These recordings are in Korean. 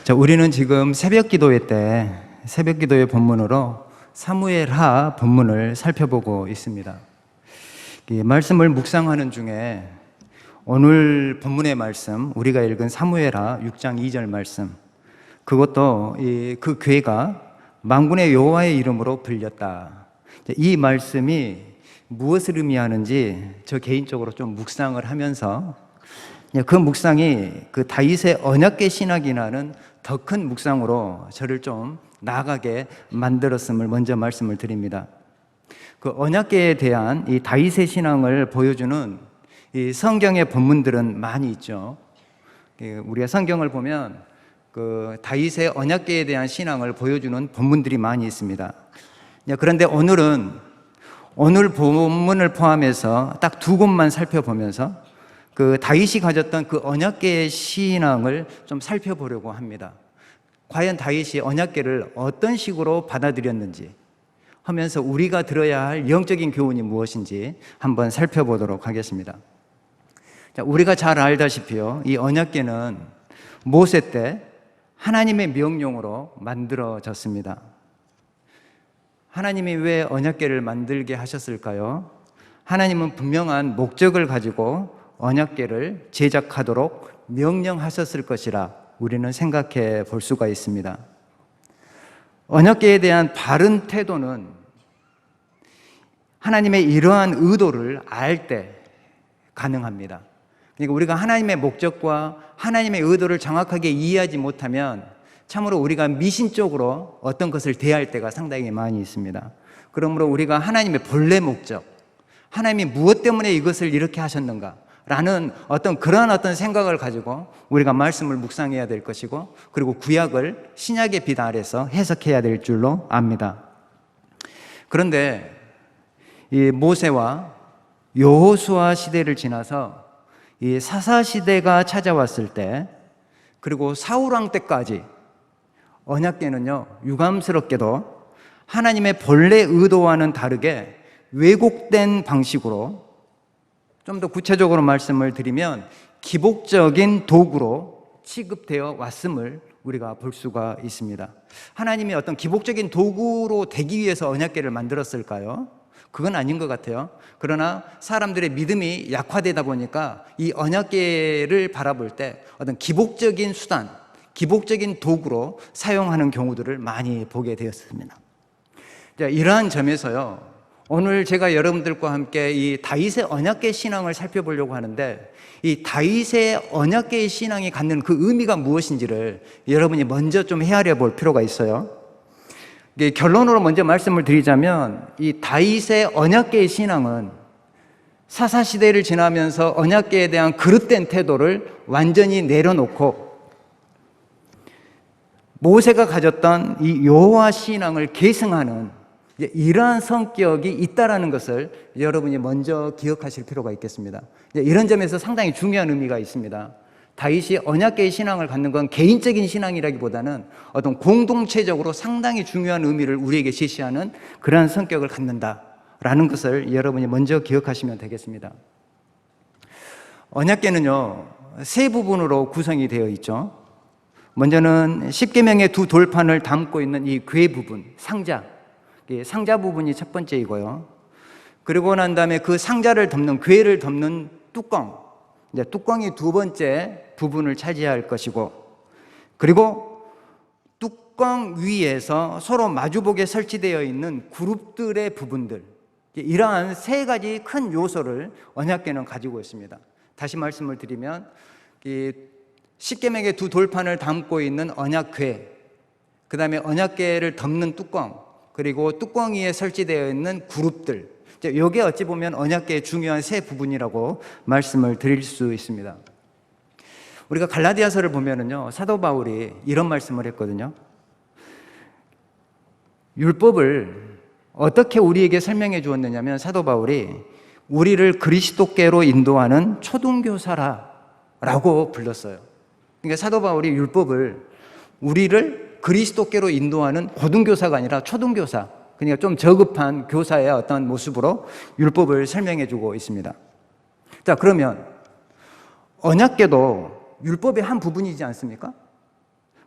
자, 우리는 지금 새벽 기도회 때 새벽 기도회 본문으로 사무엘하 본문을 살펴보고 있습니다. 이 말씀을 묵상하는 중에 오늘 본문의 말씀, 우리가 읽은 사무엘하 6장 2절 말씀, 그것도 그 괴가 만군의 여호와의 이름으로 불렸다. 이 말씀이 무엇을 의미하는지 저 개인적으로 좀 묵상을 하면서 그 묵상이 그 다윗의 언약궤 신학이라는 더 큰 묵상으로 저를 좀 나아가게 만들었음을 먼저 말씀을 드립니다. 그 언약궤에 대한 이 다윗의 신앙을 보여주는 이 성경의 본문들은 많이 있죠. 우리가 성경을 보면 그 다윗의 언약궤에 대한 신앙을 보여주는 본문들이 많이 있습니다. 그런데 오늘 본문을 포함해서 딱 두 곳만 살펴보면서 그 다윗이 가졌던 그 언약궤의 신앙을 좀 살펴보려고 합니다. 과연 다윗이 언약궤를 어떤 식으로 받아들였는지 하면서 우리가 들어야 할 영적인 교훈이 무엇인지 한번 살펴보도록 하겠습니다. 자, 우리가 잘 알다시피요, 이 언약궤는 모세 때 하나님의 명령으로 만들어졌습니다. 하나님이 왜 언약궤를 만들게 하셨을까요? 하나님은 분명한 목적을 가지고 언약궤를 제작하도록 명령하셨을 것이라 우리는 생각해 볼 수가 있습니다. 언약궤에 대한 바른 태도는 하나님의 이러한 의도를 알 때 가능합니다. 그러니까 우리가 하나님의 목적과 하나님의 의도를 정확하게 이해하지 못하면 참으로 우리가 미신적으로 어떤 것을 대할 때가 상당히 많이 있습니다. 그러므로 우리가 하나님의 본래 목적, 하나님이 무엇 때문에 이것을 이렇게 하셨는가 라는 그러한 생각을 가지고 우리가 말씀을 묵상해야 될 것이고, 그리고 구약을 신약의 빛 아래서 해석해야 될 줄로 압니다. 그런데 이 모세와 여호수아 시대를 지나서 이 사사 시대가 찾아왔을 때, 그리고 사울 왕 때까지 언약궤는요, 유감스럽게도 하나님의 본래 의도와는 다르게 왜곡된 방식으로, 좀 더 구체적으로 말씀을 드리면 기복적인 도구로 취급되어 왔음을 우리가 볼 수가 있습니다. 하나님이 어떤 기복적인 도구로 되기 위해서 언약궤를 만들었을까요? 그건 아닌 것 같아요. 그러나 사람들의 믿음이 약화되다 보니까 이 언약궤를 바라볼 때 어떤 기복적인 수단, 기복적인 도구로 사용하는 경우들을 많이 보게 되었습니다. 이러한 점에서요, 오늘 제가 여러분들과 함께 이 다윗의 언약궤 신앙을 살펴보려고 하는데, 이 다윗의 언약궤 신앙이 갖는 그 의미가 무엇인지를 여러분이 먼저 좀 헤아려 볼 필요가 있어요. 결론으로 먼저 말씀을 드리자면, 이 다윗의 언약궤 신앙은 사사시대를 지나면서 언약궤에 대한 그릇된 태도를 완전히 내려놓고 모세가 가졌던 이 여호와 신앙을 계승하는 이러한 성격이 있다라는 것을 여러분이 먼저 기억하실 필요가 있겠습니다. 이런 점에서 상당히 중요한 의미가 있습니다. 다윗이 언약궤의 신앙을 갖는 건 개인적인 신앙이라기보다는 어떤 공동체적으로 상당히 중요한 의미를 우리에게 제시하는 그러한 성격을 갖는다라는 것을 여러분이 먼저 기억하시면 되겠습니다. 언약궤는요, 세 부분으로 구성이 되어 있죠. 먼저는 십계명의 두 돌판을 담고 있는 이 궤 부분, 상자 부분이 첫 번째이고요. 그리고 난 다음에 그 상자를 덮는, 궤를 덮는 뚜껑이 두 번째 부분을 차지할 것이고, 그리고 뚜껑 위에서 서로 마주보게 설치되어 있는 그룹들의 부분들, 이러한 세 가지 큰 요소를 언약궤는 가지고 있습니다. 다시 말씀을 드리면, 십계명의 두 돌판을 담고 있는 언약궤, 그 다음에 언약궤를 덮는 뚜껑, 그리고 뚜껑 위에 설치되어 있는 그룹들, 이게 어찌 보면 언약궤의 중요한 세 부분이라고 말씀을 드릴 수 있습니다. 우리가 갈라디아서를 보면은요, 사도 바울이 이런 말씀을 했거든요. 율법을 어떻게 우리에게 설명해 주었느냐면, 사도 바울이 우리를 그리스도께로 인도하는 초등교사라고 불렀어요. 그러니까 사도 바울이 율법을 우리를 그리스도께로 인도하는 고등교사가 아니라 초등교사, 그러니까 좀 저급한 교사의 어떤 모습으로 율법을 설명해 주고 있습니다. 자, 그러면 언약궤도 율법의 한 부분이지 않습니까?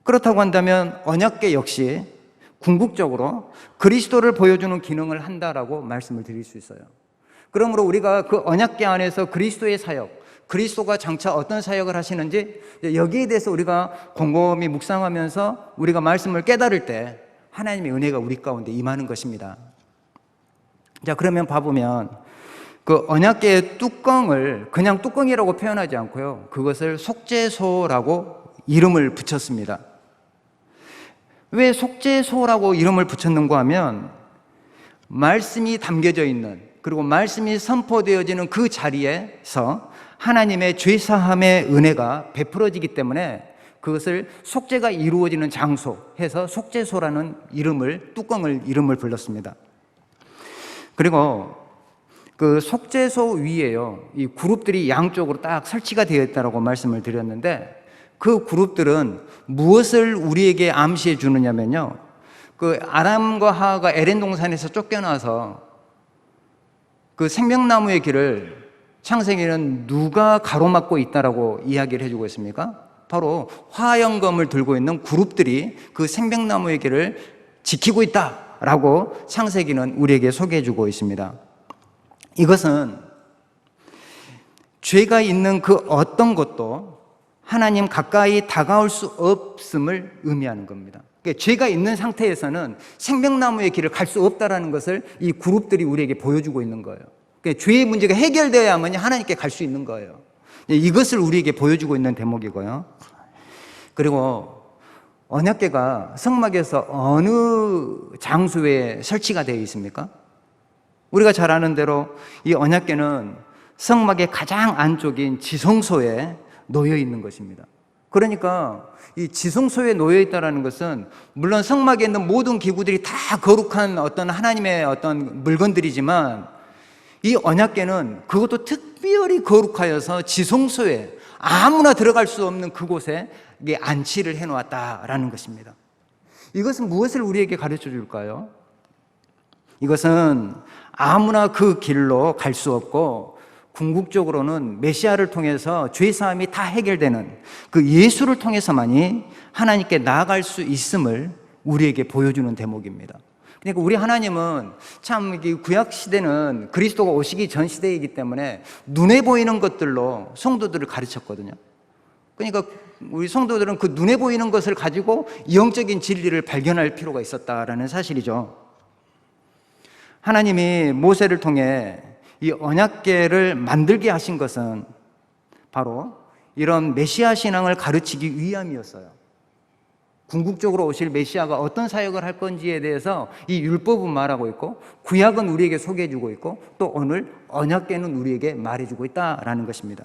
그렇다고 한다면 언약궤 역시 궁극적으로 그리스도를 보여주는 기능을 한다라고 말씀을 드릴 수 있어요. 그러므로 우리가 그 언약궤 안에서 그리스도의 사역, 그리스도가 장차 어떤 사역을 하시는지 여기에 대해서 우리가 곰곰이 묵상하면서 우리가 말씀을 깨달을 때 하나님의 은혜가 우리 가운데 임하는 것입니다. 자, 그러면 봐보면 그 언약궤의 뚜껑을 그냥 뚜껑이라고 표현하지 않고요, 그것을 속죄소라고 이름을 붙였습니다. 왜 속죄소라고 이름을 붙였는가 하면 말씀이 담겨져 있는, 그리고 말씀이 선포되어지는 그 자리에서 하나님의 죄사함의 은혜가 베풀어지기 때문에 그것을 속죄가 이루어지는 장소 해서 속죄소라는 뚜껑을 이름을 불렀습니다. 그리고 그 속죄소 위에요, 이 그룹들이 양쪽으로 딱 설치가 되어 있다고 말씀을 드렸는데, 그 그룹들은 무엇을 우리에게 암시해 주느냐면요, 그 아람과 하하가 에덴 동산에서 쫓겨나서 그 생명나무의 길을 창세기는 누가 가로막고 있다라고 이야기를 해주고 있습니까? 바로 화영검을 들고 있는 그룹들이 그 생명나무의 길을 지키고 있다라고 창세기는 우리에게 소개해주고 있습니다. 이것은 죄가 있는 그 어떤 것도 하나님 가까이 다가올 수 없음을 의미하는 겁니다. 그러니까 죄가 있는 상태에서는 생명나무의 길을 갈 수 없다는 것을 이 그룹들이 우리에게 보여주고 있는 거예요. 그러니까 죄의 문제가 해결되어야만 하나님께 갈 수 있는 거예요. 이것을 우리에게 보여주고 있는 대목이고요. 그리고 언약궤가 성막에서 어느 장소에 설치가 되어 있습니까? 우리가 잘 아는 대로 이 언약궤는 성막의 가장 안쪽인 지성소에 놓여 있는 것입니다. 그러니까 이 지성소에 놓여 있다는 것은 물론 성막에 있는 모든 기구들이 다 거룩한 어떤 하나님의 어떤 물건들이지만, 이 언약궤는 그것도 특별히 거룩하여서 지성소에 아무나 들어갈 수 없는 그곳에 안치를 해놓았다라는 것입니다. 이것은 무엇을 우리에게 가르쳐 줄까요? 이것은 아무나 그 길로 갈 수 없고, 궁극적으로는 메시아를 통해서 죄사함이 다 해결되는 그 예수를 통해서만이 하나님께 나아갈 수 있음을 우리에게 보여주는 대목입니다. 그러니까 우리 하나님은 참 구약 시대는 그리스도가 오시기 전 시대이기 때문에 눈에 보이는 것들로 성도들을 가르쳤거든요. 그러니까 우리 성도들은 그 눈에 보이는 것을 가지고 영적인 진리를 발견할 필요가 있었다라는 사실이죠. 하나님이 모세를 통해 이 언약궤를 만들게 하신 것은 바로 이런 메시아 신앙을 가르치기 위함이었어요. 궁극적으로 오실 메시아가 어떤 사역을 할 건지에 대해서 이 율법은 말하고 있고, 구약은 우리에게 소개해주고 있고, 또 오늘 언약궤는 우리에게 말해주고 있다라는 것입니다.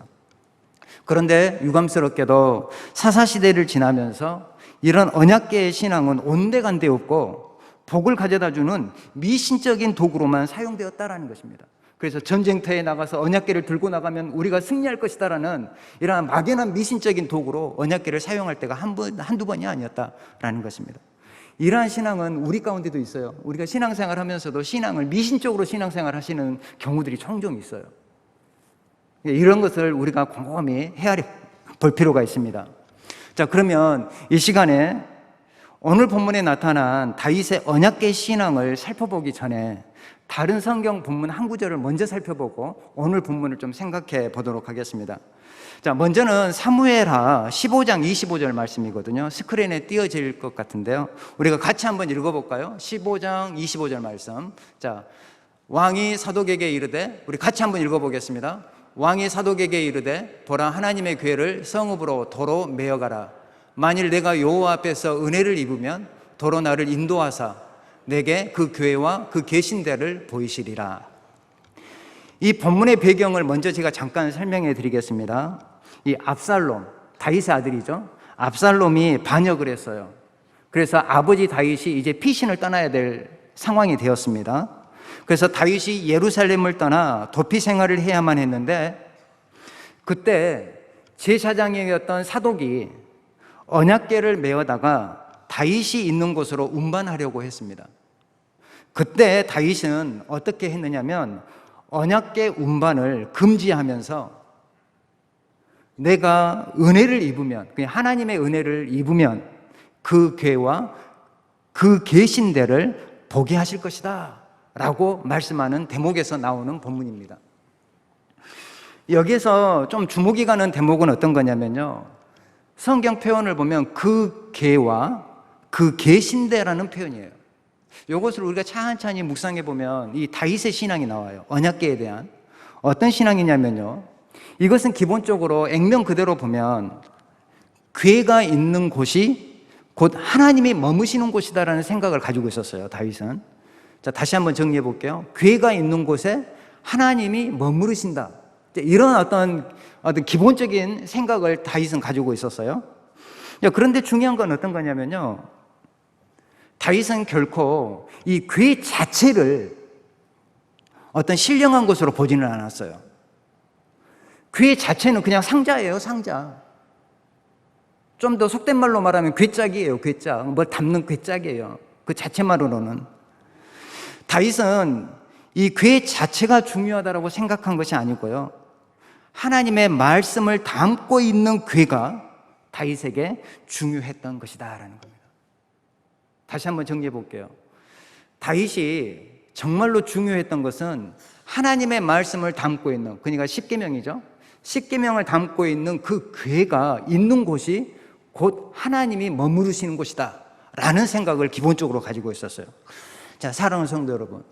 그런데 유감스럽게도 사사시대를 지나면서 이런 언약궤의 신앙은 온데간데 없고 복을 가져다주는 미신적인 도구로만 사용되었다라는 것입니다. 그래서 전쟁터에 나가서 언약궤를 들고 나가면 우리가 승리할 것이다라는 이러한 막연한 미신적인 도구로 언약궤를 사용할 때가 한두 번이 아니었다라는 것입니다. 이러한 신앙은 우리 가운데도 있어요. 우리가 신앙생활 하면서도 신앙을 미신적으로 신앙생활 하시는 경우들이 종종 있어요. 이런 것을 우리가 곰곰이 헤아려 볼 필요가 있습니다. 자, 그러면 이 시간에 오늘 본문에 나타난 다윗의 언약궤 신앙을 살펴보기 전에 다른 성경 본문 한 구절을 먼저 살펴보고 오늘 본문을 좀 생각해 보도록 하겠습니다. 자, 먼저는 사무엘하 15장 25절 말씀이거든요. 스크린에 띄어질 것 같은데요. 우리가 같이 한번 읽어볼까요? 15장 25절 말씀. 자, 왕이 사독에게 이르되, 우리 같이 한번 읽어보겠습니다. 왕이 사독에게 이르되, 보라, 하나님의 궤를 성읍으로 도로 메어가라. 만일 내가 여호와 앞에서 은혜를 입으면 도로 나를 인도하사 내게 그 궤와 그 계신대를 보이시리라. 이 본문의 배경을 먼저 제가 잠깐 설명해 드리겠습니다. 이 압살롬, 다윗의 아들이죠. 압살롬이 반역을 했어요. 그래서 아버지 다윗이 이제 피신을 떠나야 될 상황이 되었습니다. 그래서 다윗이 예루살렘을 떠나 도피 생활을 해야만 했는데, 그때 제사장이었던 사독이 언약궤를 메어다가 다윗이 있는 곳으로 운반하려고 했습니다. 그때 다윗은 어떻게 했느냐면 언약궤 운반을 금지하면서 내가 은혜를 입으면, 하나님의 은혜를 입으면 그 궤와 그 계신대를 보게 하실 것이다 라고 말씀하는 대목에서 나오는 본문입니다. 여기에서 좀 주목이 가는 대목은 어떤 거냐면요, 성경 표현을 보면 그 궤와 그 계신대라는 표현이에요. 이것을 우리가 찬찬히 묵상해 보면 이 다윗의 신앙이 나와요. 언약궤에 대한. 어떤 신앙이냐면요, 이것은 기본적으로 액면 그대로 보면 궤가 있는 곳이 곧 하나님이 머무시는 곳이다라는 생각을 가지고 있었어요, 다윗은. 자, 다시 한번 정리해 볼게요. 궤가 있는 곳에 하나님이 머무르신다. 이런 어떤 기본적인 생각을 다윗은 가지고 있었어요. 그런데 중요한 건 어떤 거냐면요, 다윗은 결코 이 궤 자체를 어떤 신령한 것으로 보지는 않았어요. 궤 자체는 그냥 상자예요, 상자. 좀 더 속된 말로 말하면 궤짝이에요, 궤짝. 뭘 담는 궤짝이에요, 그 자체만으로는. 다윗은 이 궤 자체가 중요하다고 생각한 것이 아니고요, 하나님의 말씀을 담고 있는 궤가 다윗에게 중요했던 것이다라는 겁니다. 다시 한번 정리해 볼게요. 다윗이 정말로 중요했던 것은 하나님의 말씀을 담고 있는, 그러니까 십계명이죠. 십계명을 담고 있는 그 궤가 있는 곳이 곧 하나님이 머무르시는 곳이다 라는 생각을 기본적으로 가지고 있었어요. 자, 사랑하는 성도 여러분,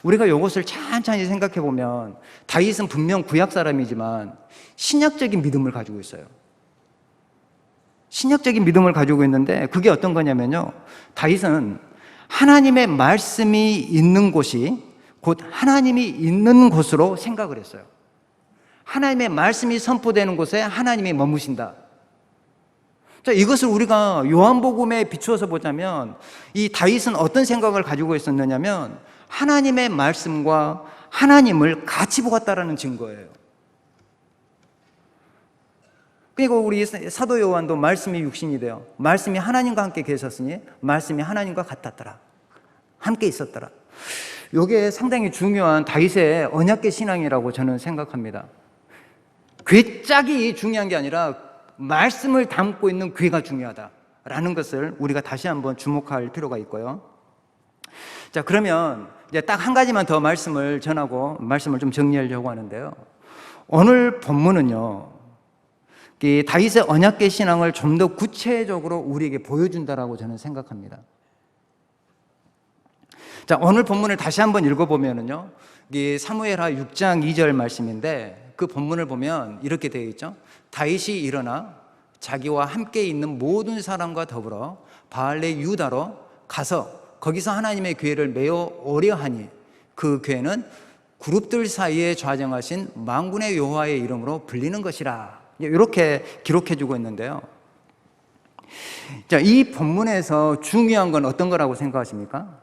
우리가 이것을 찬찬히 생각해 보면 다윗은 분명 구약 사람이지만 신약적인 믿음을 가지고 있어요. 신약적인 믿음을 가지고 있는데 그게 어떤 거냐면요, 다윗은 하나님의 말씀이 있는 곳이 곧 하나님이 있는 곳으로 생각을 했어요. 하나님의 말씀이 선포되는 곳에 하나님이 머무신다. 자, 이것을 우리가 요한복음에 비추어서 보자면 이 다윗은 어떤 생각을 가지고 있었느냐면 하나님의 말씀과 하나님을 같이 보았다라는 증거예요. 그리고 우리 사도 요한도 말씀이 육신이 되어 말씀이 하나님과 함께 계셨으니 말씀이 하나님과 같았더라, 함께 있었더라. 이게 상당히 중요한 다윗의 언약궤 신앙이라고 저는 생각합니다. 궤짝이 중요한 게 아니라 말씀을 담고 있는 궤가 중요하다라는 것을 우리가 다시 한번 주목할 필요가 있고요. 자, 그러면 이제 딱 한 가지만 더 말씀을 전하고 말씀을 좀 정리하려고 하는데요, 오늘 본문은요, 이 다윗의 언약궤 신앙을 좀 더 구체적으로 우리에게 보여준다라고 저는 생각합니다. 자, 오늘 본문을 다시 한번 읽어보면은요, 이 사무엘하 6장 2절 말씀인데 그 본문을 보면 이렇게 되어 있죠. 다윗이 일어나 자기와 함께 있는 모든 사람과 더불어 바알레 유다로 가서 거기서 하나님의 궤를 메어 오려 하니 그 궤는 그룹들 사이에 좌정하신 만군의 여호와의 이름으로 불리는 것이라. 이렇게 기록해주고 있는데요. 자, 이 본문에서 중요한 건 어떤 거라고 생각하십니까?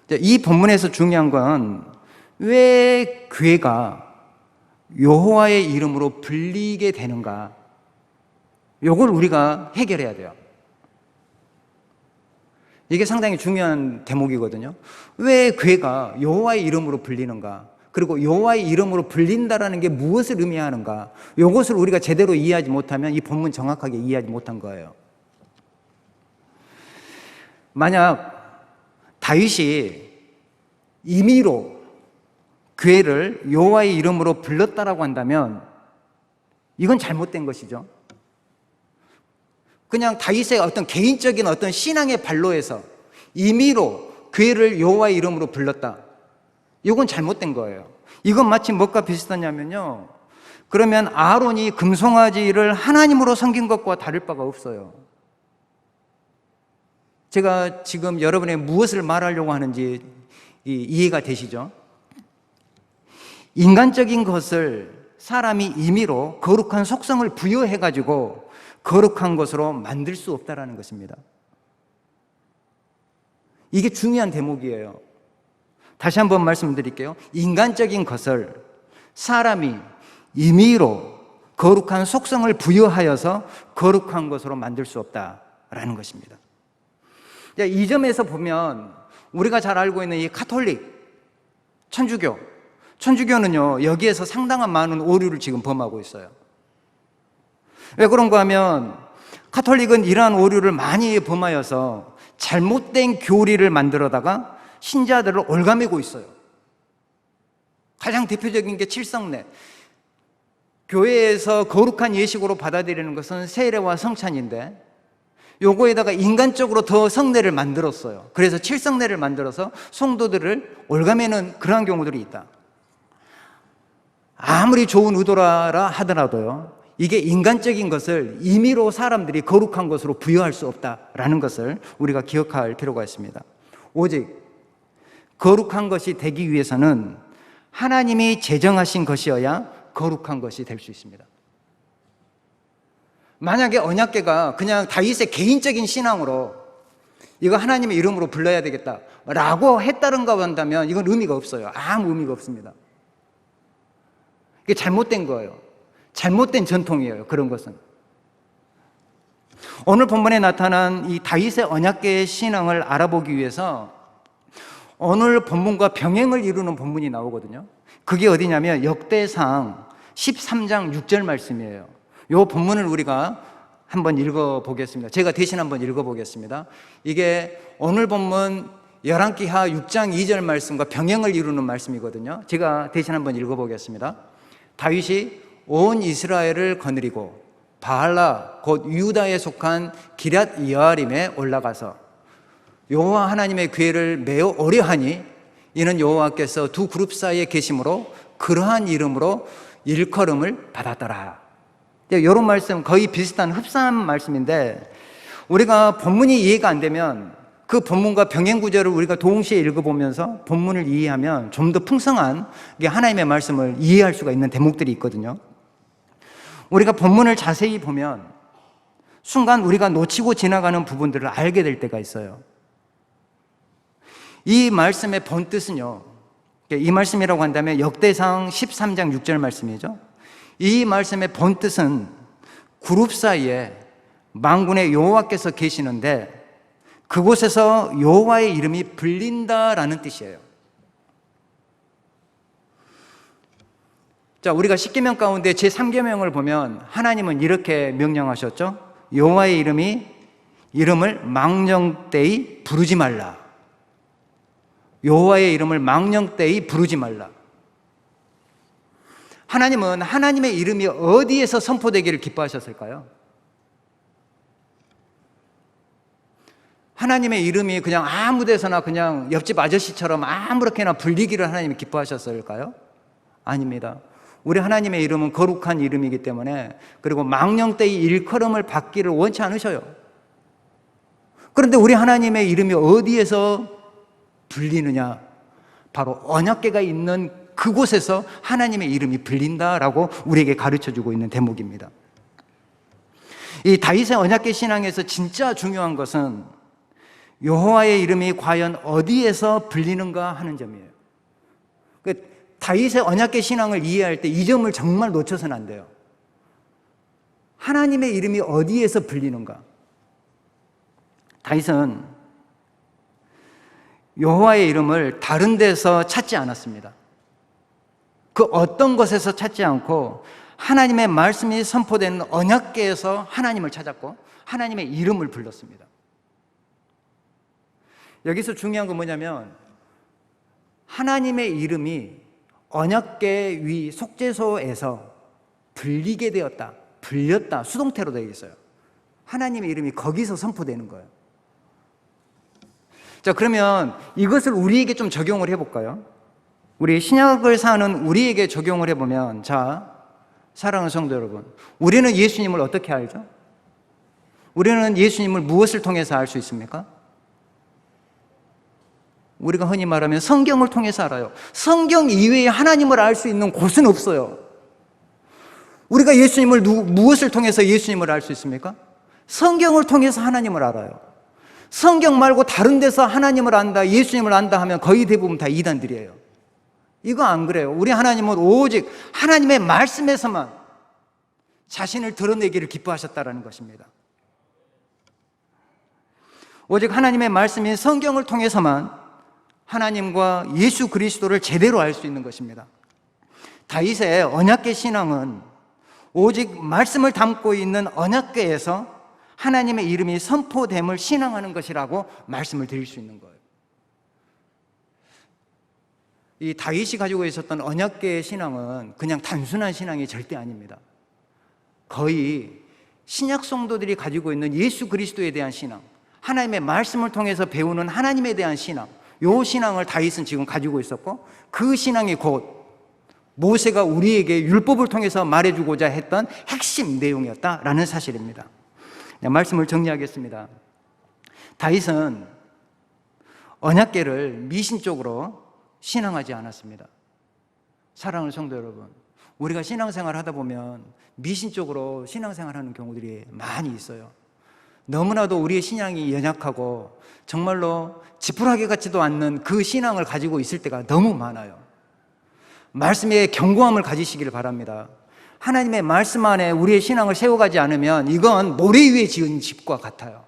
자, 이 본문에서 중요한 건 왜 궤가 여호와의 이름으로 불리게 되는가? 이걸 우리가 해결해야 돼요. 이게 상당히 중요한 대목이거든요. 왜 궤가 여호와의 이름으로 불리는가? 그리고 여호와의 이름으로 불린다라는 게 무엇을 의미하는가? 이것을 우리가 제대로 이해하지 못하면 이 본문 정확하게 이해하지 못한 거예요. 만약 다윗이 임의로 궤를 여호와의 이름으로 불렀다라고 한다면 이건 잘못된 것이죠. 그냥 다윗의 어떤 개인적인 어떤 신앙의 발로에서 임의로 궤를 여호와의 이름으로 불렀다, 이건 잘못된 거예요. 이건 마치 뭐가 비슷하냐면요, 그러면 아론이 금송아지를 하나님으로 섬긴 것과 다를 바가 없어요. 제가 지금 여러분의 무엇을 말하려고 하는지 이해가 되시죠? 인간적인 것을 사람이 임의로 거룩한 속성을 부여해가지고 거룩한 것으로 만들 수 없다라는 것입니다. 이게 중요한 대목이에요. 다시 한번 말씀드릴게요. 인간적인 것을 사람이 임의로 거룩한 속성을 부여하여서 거룩한 것으로 만들 수 없다라는 것입니다. 이 점에서 보면 우리가 잘 알고 있는 이 가톨릭, 천주교는요, 여기에서 상당한 많은 오류를 지금 범하고 있어요. 왜 그런가 하면 가톨릭은 이러한 오류를 많이 범하여서 잘못된 교리를 만들어다가 신자들을 올가매고 있어요. 가장 대표적인 게 칠성례. 교회에서 거룩한 예식으로 받아들이는 것은 세례와 성찬인데 요거에다가 인간적으로 더 성례를 만들었어요. 그래서 칠성례를 만들어서 성도들을 올가매는 그러한 경우들이 있다. 아무리 좋은 의도라 하더라도요, 이게 인간적인 것을 임의로 사람들이 거룩한 것으로 부여할 수 없다라는 것을 우리가 기억할 필요가 있습니다. 오직 거룩한 것이 되기 위해서는 하나님이 제정하신 것이어야 거룩한 것이 될 수 있습니다. 만약에 언약궤가 그냥 다윗의 개인적인 신앙으로 이거 하나님의 이름으로 불러야 되겠다라고 했다는가 한다면 이건 의미가 없어요. 아무 의미가 없습니다. 이게 잘못된 거예요. 잘못된 전통이에요. 그런 것은. 오늘 본문에 나타난 이 다윗의 언약궤의 신앙을 알아보기 위해서 오늘 본문과 병행을 이루는 본문이 나오거든요. 그게 어디냐면 역대상 13장 6절 말씀이에요. 이 본문을 우리가 한번 읽어보겠습니다. 제가 대신 한번 읽어보겠습니다. 이게 오늘 본문 열왕기하 6장 2절 말씀과 병행을 이루는 말씀이거든요. 제가 대신 한번 읽어보겠습니다. 다윗이 온 이스라엘을 거느리고 바알라 곧 유다에 속한 기럇 여아림에 올라가서 여호와 하나님의 궤를 매우 어려하니 이는 여호와께서 두 그룹 사이에 계심으로 그러한 이름으로 일컬음을 받았더라. 이런 말씀 거의 비슷한 흡사한 말씀인데 우리가 본문이 이해가 안 되면 그 본문과 병행 구절을 우리가 동시에 읽어보면서 본문을 이해하면 좀 더 풍성한 하나님의 말씀을 이해할 수가 있는 대목들이 있거든요. 우리가 본문을 자세히 보면 순간 우리가 놓치고 지나가는 부분들을 알게 될 때가 있어요. 이 말씀의 본뜻은요, 이 말씀이라고 한다면 역대상 13장 6절 말씀이죠. 이 말씀의 본뜻은 그룹 사이에 만군의 여호와께서 계시는데 그곳에서 여호와의 이름이 불린다라는 뜻이에요. 자, 우리가 십계명 가운데 제3계명을 보면 하나님은 이렇게 명령하셨죠. 여호와의 이름을 망령되이 부르지 말라. 여호와의 이름을 망령되이 부르지 말라. 하나님은 하나님의 이름이 어디에서 선포되기를 기뻐하셨을까요? 하나님의 이름이 그냥 아무 데서나 그냥 옆집 아저씨처럼 아무렇게나 불리기를 하나님이 기뻐하셨을까요? 아닙니다. 우리 하나님의 이름은 거룩한 이름이기 때문에 그리고 망령되이 일컬음을 받기를 원치 않으셔요. 그런데 우리 하나님의 이름이 어디에서 불리느냐? 바로 언약궤가 있는 그곳에서 하나님의 이름이 불린다라고 우리에게 가르쳐주고 있는 대목입니다. 이 다윗의 언약궤 신앙에서 진짜 중요한 것은 여호와의 이름이 과연 어디에서 불리는가 하는 점이에요. 다윗의 언약궤 신앙을 이해할 때 이 점을 정말 놓쳐서는 안 돼요. 하나님의 이름이 어디에서 불리는가? 다윗은 여호와의 이름을 다른 데서 찾지 않았습니다. 그 어떤 것에서 찾지 않고 하나님의 말씀이 선포되는 언약궤에서 하나님을 찾았고 하나님의 이름을 불렀습니다. 여기서 중요한 건 뭐냐면 하나님의 이름이 언약궤 위 속죄소에서 불리게 되었다, 불렸다, 수동태로 되어 있어요. 하나님의 이름이 거기서 선포되는 거예요. 자, 그러면 이것을 우리에게 좀 적용을 해볼까요? 우리 신약을 사는 우리에게 적용을 해보면, 자, 사랑하는 성도 여러분, 우리는 예수님을 어떻게 알죠? 우리는 예수님을 무엇을 통해서 알 수 있습니까? 우리가 흔히 말하면 성경을 통해서 알아요. 성경 이외에 하나님을 알 수 있는 곳은 없어요. 우리가 예수님을 무엇을 통해서 예수님을 알 수 있습니까? 성경을 통해서 하나님을 알아요. 성경 말고 다른 데서 하나님을 안다, 예수님을 안다 하면 거의 대부분 다 이단들이에요. 이거 안 그래요. 우리 하나님은 오직 하나님의 말씀에서만 자신을 드러내기를 기뻐하셨다는 것입니다. 오직 하나님의 말씀인 성경을 통해서만 하나님과 예수 그리스도를 제대로 알 수 있는 것입니다. 다윗의 언약궤 신앙은 오직 말씀을 담고 있는 언약궤에서 하나님의 이름이 선포됨을 신앙하는 것이라고 말씀을 드릴 수 있는 거예요. 이 다윗이 가지고 있었던 언약궤의 신앙은 그냥 단순한 신앙이 절대 아닙니다. 거의 신약 성도들이 가지고 있는 예수 그리스도에 대한 신앙, 하나님의 말씀을 통해서 배우는 하나님에 대한 신앙, 요 신앙을 다윗은 지금 가지고 있었고, 그 신앙이 곧 모세가 우리에게 율법을 통해서 말해주고자 했던 핵심 내용이었다라는 사실입니다. 말씀을 정리하겠습니다. 다윗은 언약궤를 미신적으로 신앙하지 않았습니다. 사랑하는 성도 여러분, 우리가 신앙생활 하다 보면 미신적으로 신앙생활하는 경우들이 많이 있어요. 너무나도 우리의 신앙이 연약하고 정말로 지푸라기 같지도 않는 그 신앙을 가지고 있을 때가 너무 많아요. 말씀의 견고함을 가지시기를 바랍니다. 하나님의 말씀 안에 우리의 신앙을 세워가지 않으면 이건 모래 위에 지은 집과 같아요.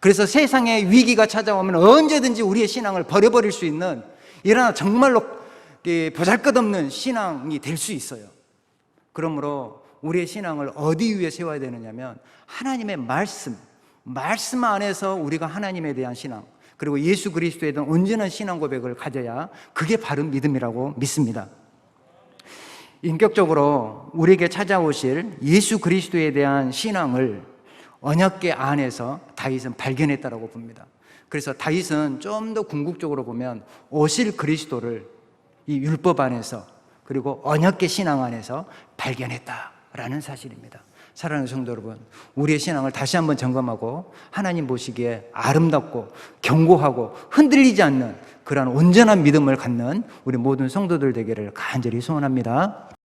그래서 세상에 위기가 찾아오면 언제든지 우리의 신앙을 버려버릴 수 있는, 이러나 정말로 보잘것없는 신앙이 될 수 있어요. 그러므로 우리의 신앙을 어디 위에 세워야 되느냐면 하나님의 말씀 안에서 우리가 하나님에 대한 신앙, 그리고 예수 그리스도에 대한 온전한 신앙 고백을 가져야 그게 바른 믿음이라고 믿습니다. 인격적으로 우리에게 찾아오실 예수 그리스도에 대한 신앙을 언약궤 안에서 다윗은 발견했다라고 봅니다. 그래서 다윗은 좀 더 궁극적으로 보면 오실 그리스도를 이 율법 안에서, 그리고 언약궤 신앙 안에서 발견했다라는 사실입니다. 사랑하는 성도 여러분, 우리의 신앙을 다시 한번 점검하고 하나님 보시기에 아름답고 견고하고 흔들리지 않는 그러한 온전한 믿음을 갖는 우리 모든 성도들 되기를 간절히 소원합니다.